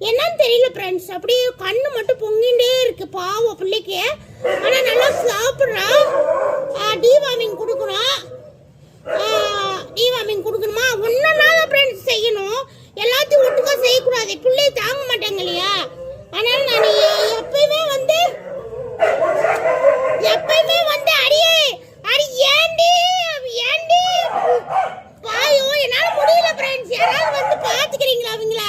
என்னன்னு தெரியல ஃப்ரெண்ட்ஸ். அப்படியே கண்ணு மட்டும் பொங்கிட்டே இருக்கு பாவம் பிள்ளைக்கு. ஆனால் நல்லா சாப்பிட்றா. டிவார்மிங் கொடுக்கணும். டிவார்மிங் கொடுக்கணுமா? ஒன்றா தான் ஃப்ரெண்ட்ஸ் செய்யணும். எல்லாத்தையும் ஒட்டுக்கா செய்யக்கூடாது. பிள்ளைய தாங்க மாட்டாங்க இல்லையா? ஆனால் நான் எப்பயுமே வந்து அடியே அடி ஏண்டி ஏண்டி பாயோ என்னால முடியல ஃப்ரெண்ட்ஸ். யாராவது வந்து பாத்துக்கிறீங்களா அவங்கள?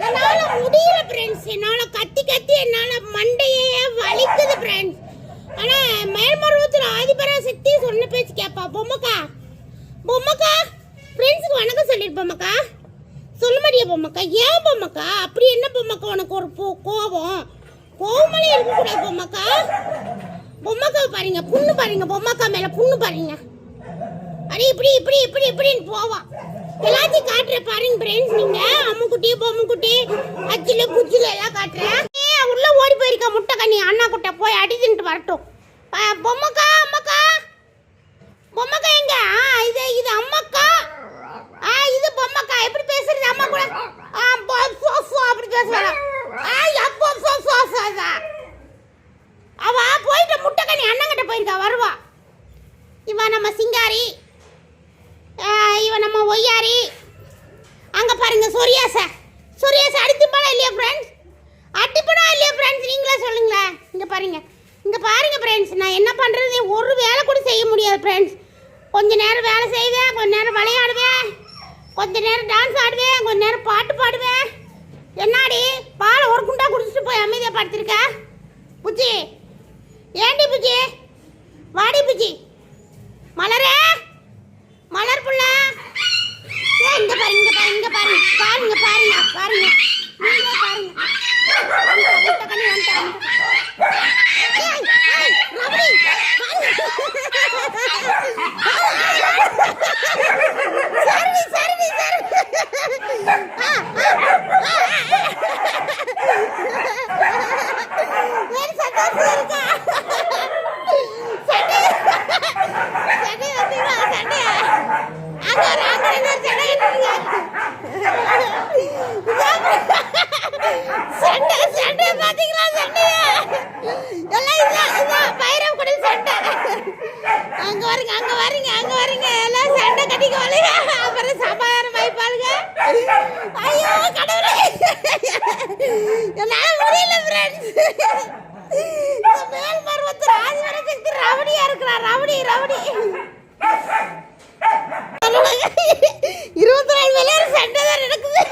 என்னால முடியல ஃப்ரெண்ட்ஸ். என்னால கத்தி கத்தி என்னால மண்டையே வலிக்குது ஃப்ரெண்ட்ஸ். ஆனா மேல்மருவத்துல ஆதிபராசக்தி சொன்ன பேச்சு கேப்பா. பொம்மக்கா பொம்மக்கா ஃப்ரெண்ட்ஸுக்கு வணக்கம் சொல்லிடு பொம்மக்கா. சொல்ல மாட்டியா பொம்மக்கா? ஏன் பொம்மக்கா அப்படி என்ன பொம்மக்கா உனக்கு ஒரு கோபம்? கோவமலே இருக்கக்கூடாது பொம்மக்கா. பொம்மக்கா பாருங்க புண்ணு பாருங்க. பொம்மக்கா மேல புண்ணு பாருங்க. அடி இப்படி இப்படி இப்படி இப்படின்னு போவான். எல்லாத்தையும் காட்டுற பாருங்க ஃப்ரெண்ட்ஸ். நீங்க அம்முக்குட்டி பொம்முக்குட்டி அச்சில குச்சில எல்லாம் காட்டுறேன். உள்ள ஓடி போயிருக்கா முட்டை கண்ணி. அண்ணா குட்டை போய் அடி தின்ட்டு வரட்டும். பொம்மக்கா அம்மக்கா பொம்மக்கா எங்க? இது அம்மக்கா. இது பொம்மக்கா. எப்படி பேசுறது அம்மா கூட? அப்படி பேசுறா. அவ போயிட்ட முட்டை கண்ணி அண்ணங்கிட்ட போயிருக்கா. வருவா. இவன் நம்ம சிங்காரி, இவன் நம்ம ஒய்யாரி. அங்க பாருங்க சொரியாச அடித்துப்பாளா இல்லையா ஃப்ரெண்ட்ஸ்? அடிப்படா இல்லையா ஃப்ரெண்ட்ஸ்? நீங்களே சொல்லுங்களேன். இங்க பாருங்க ஃப்ரெண்ட்ஸ். நான் என்ன பண்றது? ஒரு வேலை கூட செய்ய முடியாது ஃப்ரெண்ட்ஸ். கொஞ்ச நேரம் வேலை செய்வேன், கொஞ்ச நேரம் விளையாடுவேன், கொஞ்ச நேரம் டான்ஸ் ஆடுவேன், கொஞ்ச நேரம் பாட்டு பாடுவேன். என்னாடி பாலை ஒரு குண்டா குடிச்சிட்டு போய் அமைதியாக படுத்திருக்க? புச்சி ஏண்டி புச்சி? வாடி புச்சி. மலரே மலர் புள்ள இங்க பாருங்க பாருங்க பாருங்க பாருங்க நீங்களே பாருங்க. அங்க வரீங்க எல்லாம் சண்டை கட்டிக்க வரீங்க. அப்புறம் சமாதானம் வைப்பாளுங்க. ஐயோ கடவுளே என்னால முடியல ஃப்ரெண்ட்ஸ். மேல்மருவத்து ஆதிபராசக்தி ரவுடியா இருக்கிறா. ரவுடி 24 விளையாடு சண்டை தான் நடக்குது.